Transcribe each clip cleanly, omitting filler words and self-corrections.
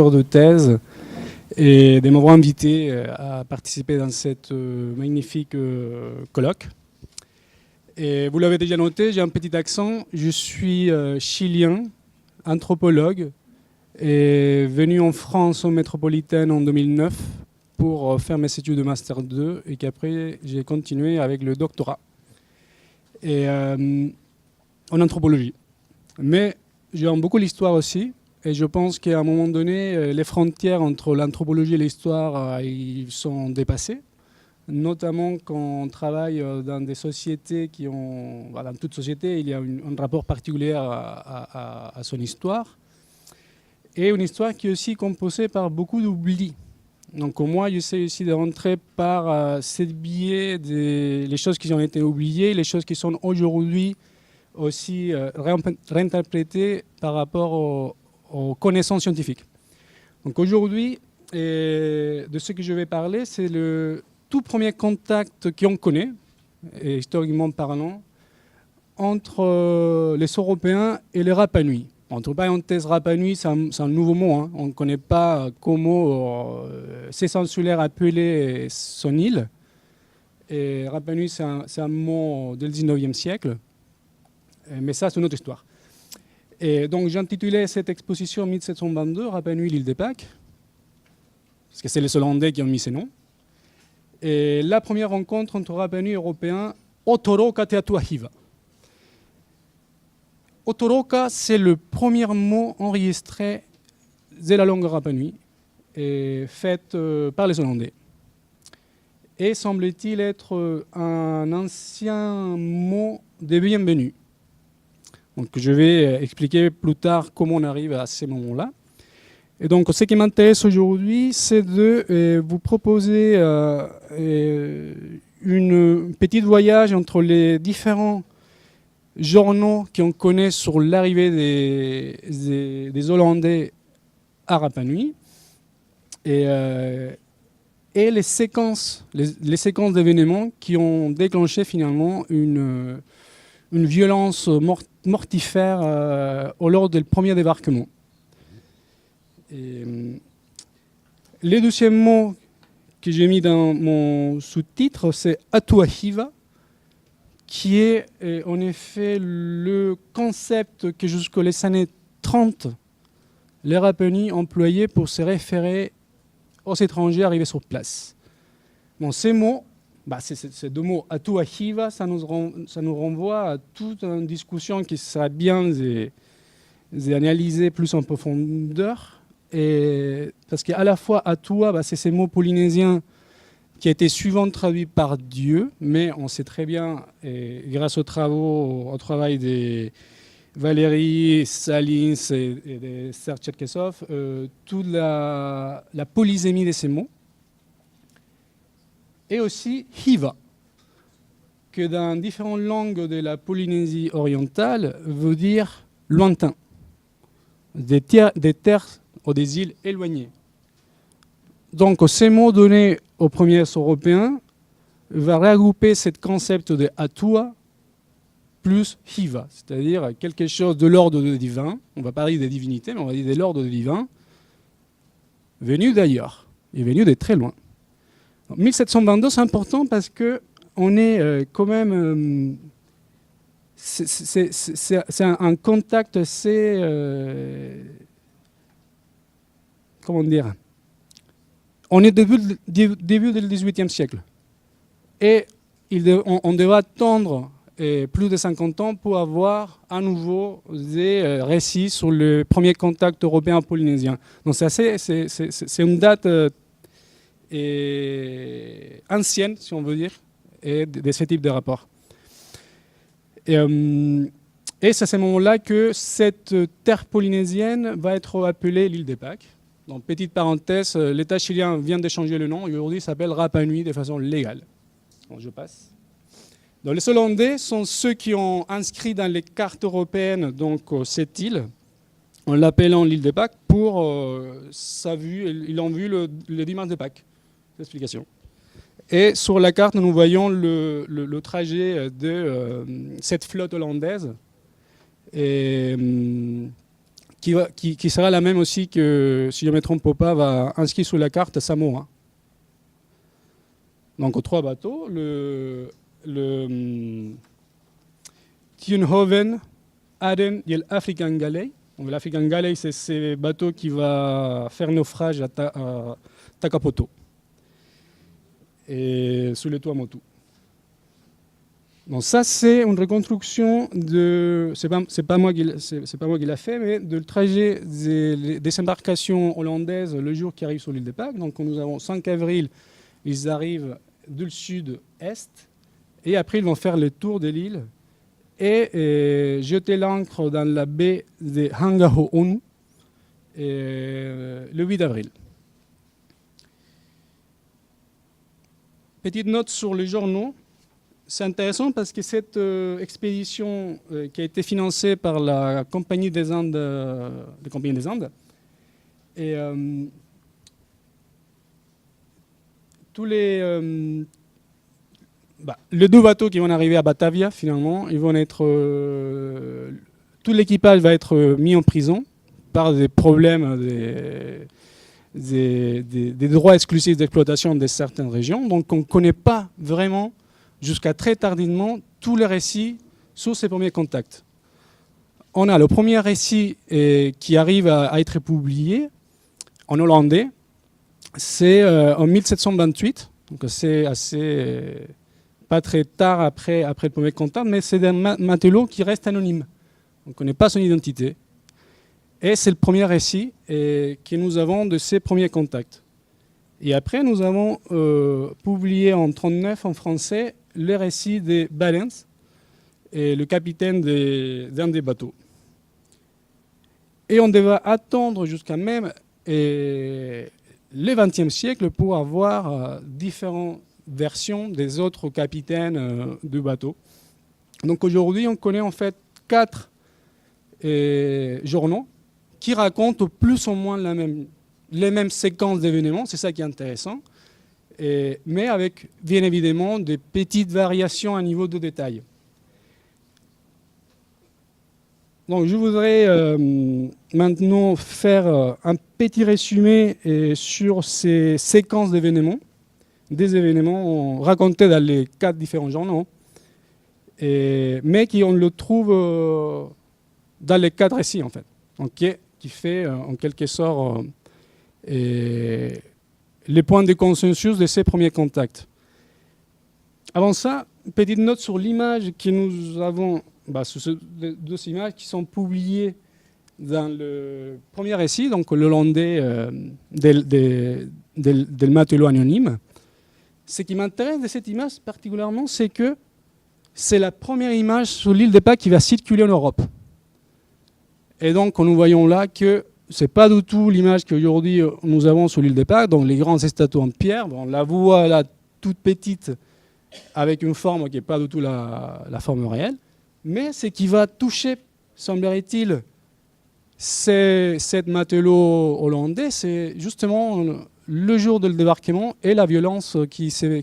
directeur de thèse et de m'avoir invité à participer dans cette magnifique colloque. Et vous l'avez déjà noté, j'ai un petit accent. Je suis chilien, anthropologue, et venu en France en métropolitaine en 2009 pour faire mes études de Master 2 et qu'après j'ai continué avec le doctorat et, en anthropologie. Mais j'aime beaucoup l'histoire aussi et je pense qu'à un moment donné, les frontières entre l'anthropologie et l'histoire ils sont dépassées, notamment quand on travaille dans des sociétés qui ont... Dans toute société, il y a un rapport particulier à son histoire et une histoire qui est aussi composée par beaucoup d'oublis. Donc moi, j'essaie aussi de rentrer par ce biais les choses qui ont été oubliées, les choses qui sont aujourd'hui aussi réinterprétées par rapport aux connaissances scientifiques. Donc aujourd'hui, de ce que je vais parler, c'est le tout premier contact qu'on connaît, et historiquement parlant, entre les Européens et les Rapa Nui. Entre parenthèses, Rapa Nui, c'est un nouveau mot. Hein. On ne connaît pas comment ces insulaires appelaient son île. Et Rapa Nui, c'est un mot du 19e siècle. Mais ça, c'est une autre histoire. Et donc, j'ai intitulé cette exposition 1722, Rapa Nui, l'île des Pâques, parce que c'est les Hollandais qui ont mis ces noms. Et la première rencontre entre Rapa Nui et Européens, Otoroka te Atuahiva. Otoroka, c'est le premier mot enregistré de la langue Rapa Nui, fait par les Hollandais. Et semble-t-il être un ancien mot de bienvenue. Donc je vais expliquer plus tard comment on arrive à ces moments-là. Et donc ce qui m'intéresse aujourd'hui, c'est de vous proposer un petit voyage entre les différents journaux qu'on connaît sur l'arrivée des Hollandais à Rapa Nui et les séquences d'événements qui ont déclenché finalement une violence mortifère lors du premier débarquement. Et, le deuxième mot que j'ai mis dans mon sous-titre, c'est Atuahiva, qui est en effet le concept que jusqu'aux années 30, les Rapa Nui employaient pour se référer aux étrangers arrivés sur place. Bon, ces mots, ces deux mots, Atuahiva, ça nous renvoie à toute une discussion qui serait bien d'analyser plus en profondeur. Et, parce qu'à la fois, Atua, c'est ces mots polynésiens qui a été souvent traduit par Dieu, mais on sait très bien, et grâce au travail de Valérie Salins et de Serge Tcherkessov, toute la polysémie de ces mots. Et aussi Hiva, que dans différentes langues de la Polynésie orientale veut dire lointain, des terres ou des îles éloignées. Donc ces mots donnés aux premiers Européens va regrouper ce concept de Atua plus Hiva, c'est-à-dire quelque chose de l'ordre de divin. On va parler des divinités, mais on va dire de l'ordre de divin, venu d'ailleurs, et venu de très loin. 1722, c'est important parce qu'on est quand même... c'est un contact assez... comment dire ? On est début du XVIIIe siècle. Et on devra attendre plus de 50 ans pour avoir à nouveau des récits sur le premier contact européen-polynésien. Donc c'est une date ancienne, si on veut dire, de ce type de rapport. Et c'est à ce moment-là que cette terre polynésienne va être appelée l'île des Pâques. Donc, petite parenthèse, l'État chilien vient de changer le nom et aujourd'hui s'appelle Rapa Nui de façon légale. Donc, je passe. Donc, les Hollandais sont ceux qui ont inscrit dans les cartes européennes donc, cette île, en l'appelant l'île des Pâques, pour sa vue. Ils l'ont vu le dimanche de Pâques. L'explication. Et sur la carte, nous voyons le trajet de cette flotte hollandaise. Et, qui sera la même aussi que, si je ne me trompe pas, va inscrire sur la carte Samoa. Donc 3 bateaux, le Tienhoven, Aden et l'African Galley. L'African Galley, c'est ces bateaux qui vont faire naufrage à Takapoto et sous les Tuamotu. Donc ça, c'est une reconstruction de, c'est pas moi qui l'a fait, mais de le trajet des embarcations hollandaises le jour qui arrivent sur l'île de Pâques. Donc nous avons 5 avril, ils arrivent du sud-est, et après ils vont faire le tour de l'île et jeter l'ancre dans la baie de Hangaho-Onu le 8 avril. Petite note sur les journaux. C'est intéressant parce que cette expédition qui a été financée par la Compagnie des Indes, et tous les 2 bateaux qui vont arriver à Batavia, finalement, ils vont être, tout l'équipage va être mis en prison par des problèmes des droits exclusifs d'exploitation de certaines régions. Donc on ne connaît pas vraiment, jusqu'à très tardivement, tous les récits sur ces premiers contacts. On a le premier récit qui arrive à être publié en hollandais, c'est en 1728, donc c'est assez pas très tard après le premier contact, mais c'est un matelot qui reste anonyme. On ne connaît pas son identité. Et c'est le premier récit que nous avons de ces premiers contacts. Et après, nous avons publié en 1939 en français le récit de Balens, et le capitaine d'un des bateaux. Et on devait attendre jusqu'à même le XXe siècle pour avoir différentes versions des autres capitaines du bateau. Donc aujourd'hui, on connaît en fait 4 journaux qui racontent plus ou moins les mêmes séquences d'événements. C'est ça qui est intéressant. Mais avec, bien évidemment, des petites variations à niveau de détail. Donc, je voudrais maintenant faire un petit résumé sur ces séquences d'événements, des événements racontés dans les 4 différents journaux, mais on le trouve dans les 4 récits, en fait, qui fait en quelque sorte les points de consensus de ces premiers contacts. Avant ça, petite note sur l'image que nous avons, sur ces 2 images qui sont publiées dans le premier récit, donc le hollandais del matelot anonyme. Ce qui m'intéresse de cette image particulièrement, c'est que c'est la première image sur l'île de Pâques qui va circuler en Europe. Et donc, nous voyons là que ce n'est pas du tout l'image qu'aujourd'hui nous avons sur l'île de Pâques, donc les grandes statues en pierre. On la voit là toute petite, avec une forme qui n'est pas du tout la forme réelle. Mais ce qui va toucher, semblerait-il, cette matelot hollandais, c'est justement le jour du débarquement et la violence qui s'est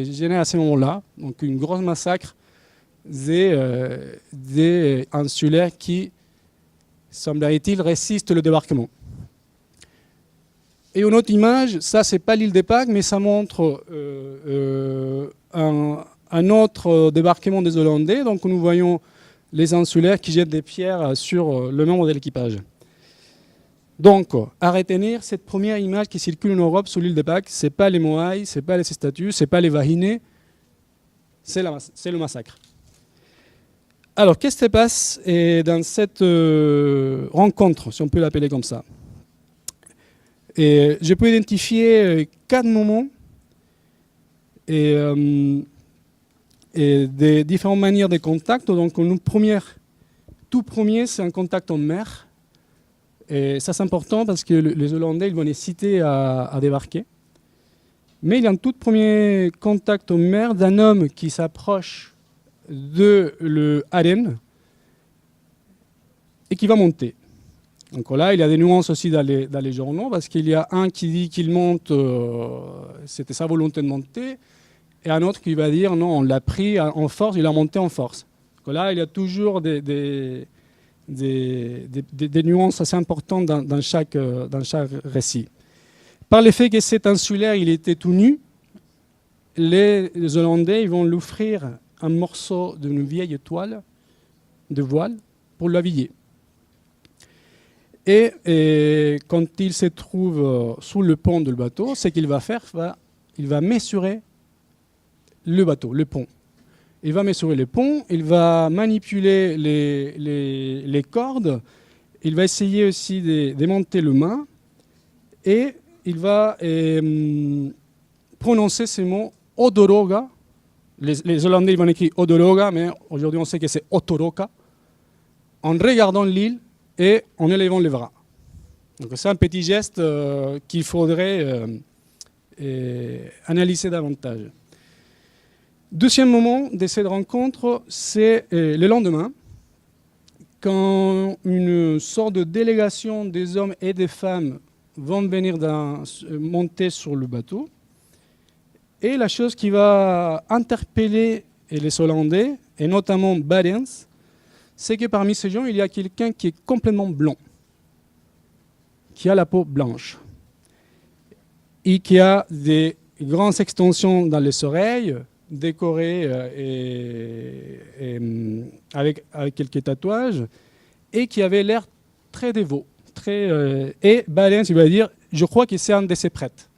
générée à ce moment-là. Donc une grosse massacre des insulaires qui, semblerait-il, résistent le débarquement. Et une autre image, ça c'est pas l'île de Pâques, mais ça montre un autre débarquement des Hollandais. Donc nous voyons les insulaires qui jettent des pierres sur le membre de l'équipage. Donc, à retenir, cette première image qui circule en Europe sur l'île de Pâques, ce n'est pas les Moai, ce n'est pas les statues, ce n'est pas les Vahinés, c'est le massacre. Alors, qu'est-ce qui se passe dans cette rencontre, si on peut l'appeler comme ça? Et je peux identifier 4 moments et des différentes manières de contact. Donc, tout premier, c'est un contact en mer. Et ça, c'est important parce que les Hollandais, ils vont les citer à débarquer. Mais il y a un tout premier contact en mer d'un homme qui s'approche de le Aden et qui va monter. Donc là, il y a des nuances aussi dans les journaux parce qu'il y a un qui dit qu'il monte, c'était sa volonté de monter, et un autre qui va dire non, on l'a pris en force, il a monté en force. Donc là, il y a toujours des des nuances assez importantes dans chaque récit. Par le fait que cet insulaire il était tout nu, les Hollandais ils vont lui offrir un morceau d'une vieille toile de voile pour l'habiller. Et quand il se trouve sous le pont du bateau, ce qu'il va faire, il va mesurer le bateau, le pont. Il va mesurer le pont, il va manipuler les cordes, il va essayer aussi de monter le mât, et il va prononcer ces mots Odoroga. Les Hollandais ils vont écrire Odoroga, mais aujourd'hui on sait que c'est Otoroka, en regardant l'île et en élevant les bras. Donc c'est un petit geste qu'il faudrait analyser davantage. Deuxième moment de cette rencontre, c'est le lendemain, quand une sorte de délégation des hommes et des femmes vont venir monter sur le bateau. Et la chose qui va interpeller les Hollandais, et notamment Barents, c'est que parmi ces gens, il y a quelqu'un qui est complètement blanc, qui a la peau blanche, et qui a des grandes extensions dans les oreilles, décorées avec quelques tatouages, et qui avait l'air très dévot. Et Barents, il va dire, je crois que c'est un de ses prêtres.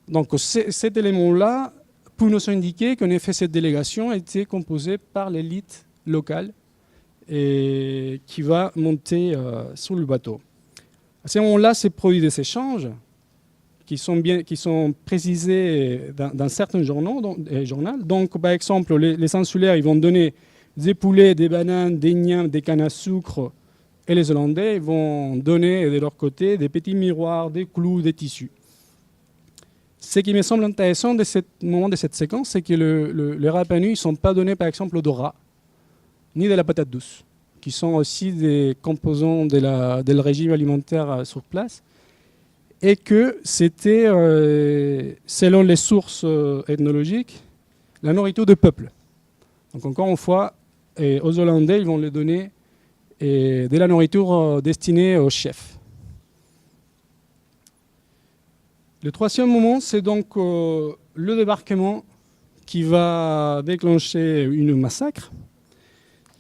Donc cet élément-là peut nous indiquer qu'en effet cette délégation était composée par l'élite locale et qui va monter sur le bateau. À ce moment-là, se produisent des échanges qui sont précisés dans certains journaux. Donc, par exemple, les insulaires ils vont donner des poulets, des bananes, des niams, des cannes à sucre, et les Hollandais vont donner de leur côté des petits miroirs, des clous, des tissus. Ce qui me semble intéressant de ce moment de cette séquence, c'est que les Rapa Nui ne sont pas donnés, par exemple, d'odorat, ni de la patate douce, qui sont aussi des composants du régime alimentaire sur place, et que c'était, selon les sources ethnologiques, la nourriture du peuple. Donc encore une fois, aux Hollandais, ils vont leur donner de la nourriture destinée aux chefs. Le troisième moment, c'est donc le débarquement qui va déclencher une massacre.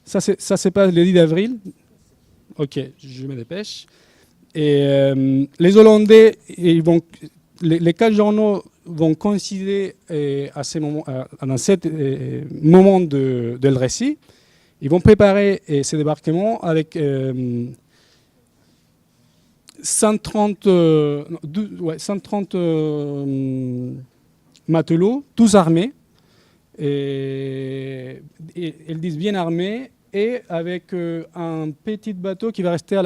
Ça se passe le 10 avril. Ok, je me dépêche. Et les Hollandais, les 4 journaux vont coïncider à ce moment, dans ce moment de le récit. Ils vont préparer ce débarquement avec 130 matelots, tous armés, et ils disent bien armés, et avec un petit bateau qui va rester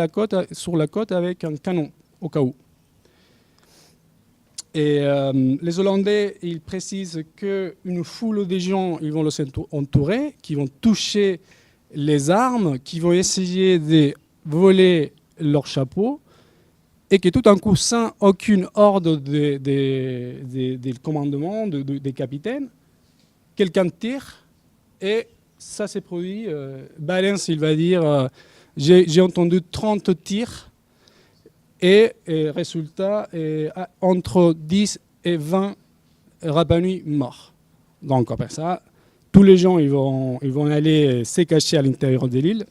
sur la côte avec un canon, au cas où. Et les Hollandais, ils précisent qu'une foule de gens, ils vont les entourer, qui vont toucher les armes, qui vont essayer de voler leur chapeau, et que tout d'un coup, sans aucune ordre des commandements, des capitaines, quelqu'un tire, et ça s'est produit. Barents, il va dire, j'ai entendu 30 tirs, et résultat, entre 10 et 20 Rapa Nui morts. Donc après ça, tous les gens ils vont aller se cacher à l'intérieur de l'île,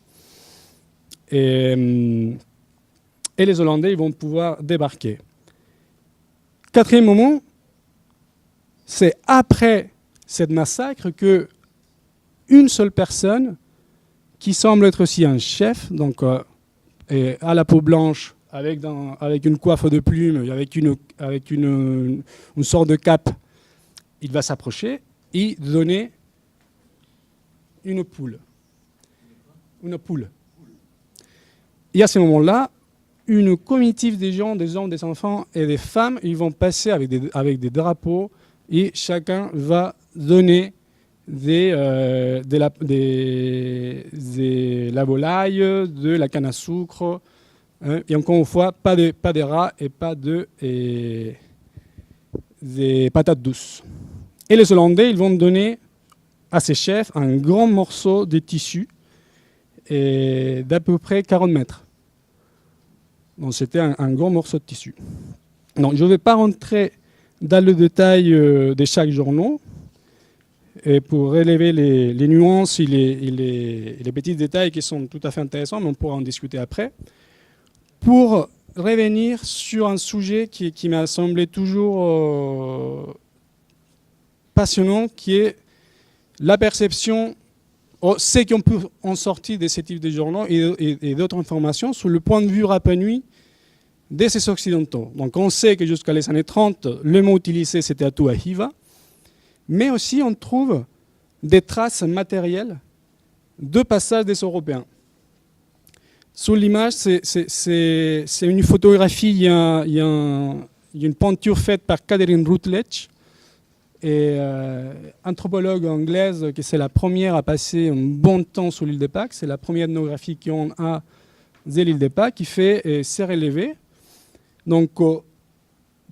et les Hollandais ils vont pouvoir débarquer. Quatrième moment, c'est après cette massacre que une seule personne, qui semble être aussi un chef, donc à la peau blanche, avec une coiffe de plumes, avec une sorte de cape, il va s'approcher et donner une poule. Une poule. Et à ce moment-là, une comitive des gens, des hommes, des enfants et des femmes, ils vont passer avec des drapeaux et chacun va donner de la volaille, de la canne à sucre, hein, et encore une fois, pas de rats et pas des patates douces. Et les Hollandais, ils vont donner à ces chefs un grand morceau de tissu et d'à peu près 40 mètres. Donc c'était un gros morceau de tissu. Donc je ne vais pas rentrer dans le détail de chaque journaux et pour relever les nuances et les petits détails qui sont tout à fait intéressants, mais on pourra en discuter après. Pour revenir sur un sujet qui m'a semblé toujours passionnant, qui est la perception, ce qu'on peut en sortir de ces types de journaux et d'autres informations sur le point de vue Rapa Nui de ces Occidentaux. Donc on sait que jusqu'à les années 30, le mot utilisé c'était Atu Ahiva, mais aussi on trouve des traces matérielles de passage des Européens. Sur l'image, c'est une photographie, il y a une peinture faite par Catherine Routledge, et anthropologue anglaise, qui c'est la première à passer un bon temps sur l'île de Pâques. C'est la première ethnographie qu'on a de l'île de Pâques, qui fait ces relevés. Donc,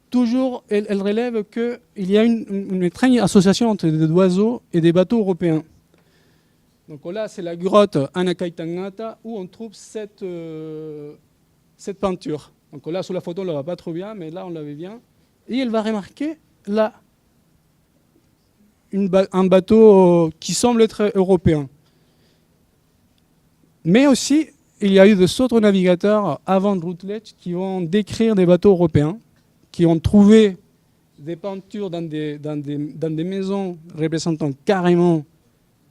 toujours, elle relève qu'il y a une étrange association entre des oiseaux et des bateaux européens. Donc là, c'est la grotte Anakaitangata où on trouve cette peinture. Donc là, sur la photo, on ne la voit pas trop bien, mais là, on l'avait bien. Et elle va remarquer là un bateau qui semble être européen. Mais aussi, il y a eu d'autres navigateurs avant Routledge qui vont décrire des bateaux européens, qui ont trouvé des peintures dans des maisons représentant carrément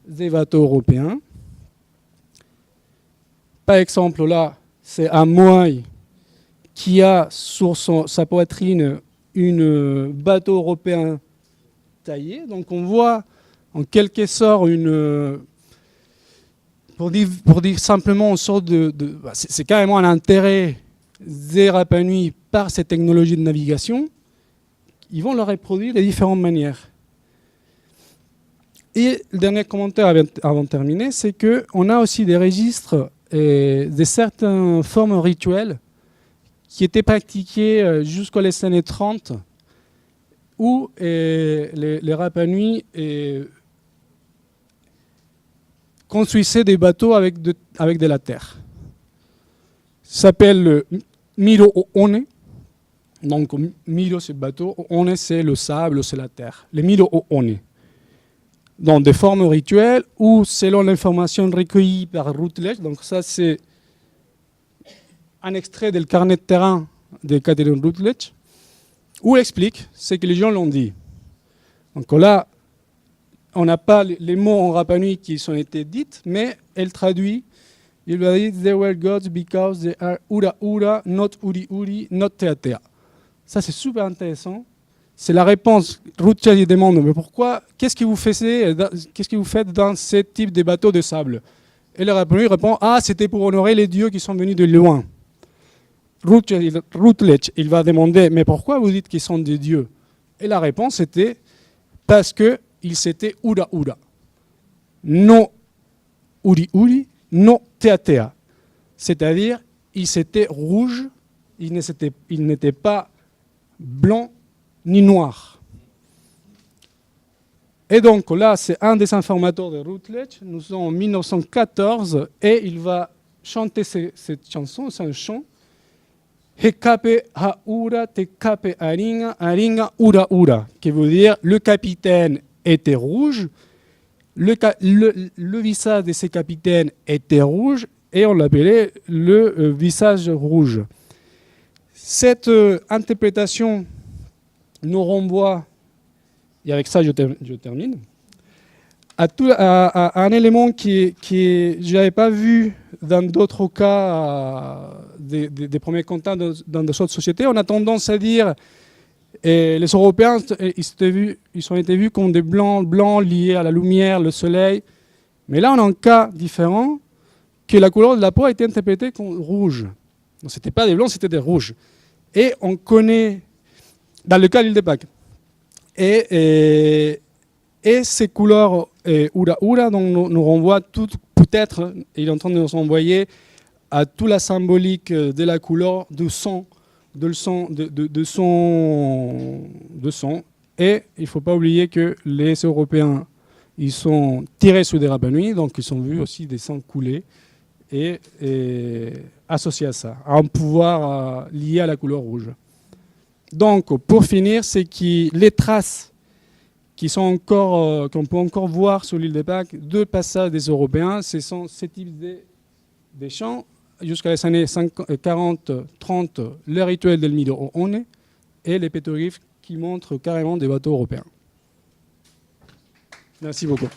des bateaux européens. Par exemple, là, c'est un Moai qui a sur sa poitrine un bateau européen taillé. Donc on voit en quelque sorte pour dire simplement une sorte c'est carrément un intérêt des Rapa Nui par ces technologies de navigation. Ils vont le reproduire de différentes manières. Et le dernier commentaire avant de terminer, c'est qu'on a aussi des registres et de certaines formes rituelles qui étaient pratiquées jusqu'aux années 30, où les Rapa Nui construisaient des bateaux avec de la terre. Ça s'appelle le Miro O'One. Donc Miro c'est le bateau, O'One c'est le sable, c'est la terre. Le Miro O'One. Dans des formes rituelles ou selon l'information recueillie par Routledge. Donc ça c'est un extrait du carnet de terrain de Catherine Routledge, où elle explique ce que les gens l'ont dit. Donc là, on n'a pas les mots en Rapa Nui qui ont été dits, mais elle traduit. Il va dire « They were gods because they are ura ura, not uri uri, not tea tea ». Ça c'est super intéressant. C'est la réponse. Routledge demande, mais pourquoi, qu'est-ce que vous faites dans ce type de bateau de sable? Et le Rapa Nui répond, ah, c'était pour honorer les dieux qui sont venus de loin. Routledge, il va demander, mais pourquoi vous dites qu'ils sont des dieux? Et la réponse était, parce qu'ils s'étaient ura ura. No uri uri, no tea tea. C'est-à-dire, ils étaient rouges, ils n'étaient pas blancs, ni noir. Et donc là, c'est un des informateurs de Routledge. Nous sommes en 1914 et il va chanter cette chanson, c'est un chant. Hekape haura te kape aringa, aringa ura ura, qui veut dire le capitaine était rouge, le visage de ce capitaine était rouge et on l'appelait le visage rouge. Cette interprétation nous renvoie, et avec ça je termine, à un élément que je n'avais pas vu dans d'autres cas des premiers contacts dans d'autres sociétés. On a tendance à dire les Européens, ils ont été vus comme des blancs liés à la lumière, le soleil. Mais là, on a un cas différent, que la couleur de la peau a été interprétée comme rouge. Ce n'était pas des blancs, c'était des rouges. Et on connaît, dans le cas de l'île de Pâques, et ces couleurs ura donc nous renvoient peut-être, il est en train de nous envoyer à toute la symbolique de la couleur du sang, de son. Et il ne faut pas oublier que les Européens, ils sont tirés sur des Rapa Nui, donc ils ont vu aussi des sangs couler. et associé à ça, a un pouvoir lié à la couleur rouge. Donc, pour finir, c'est que les traces qui sont encore, qu'on peut encore voir sur l'île de Pâques de passage des Européens, ce sont ces types des champs jusqu'à les années 40-30, le rituel del Mido au One et les pétroglyphes qui montrent carrément des bateaux européens. Merci beaucoup.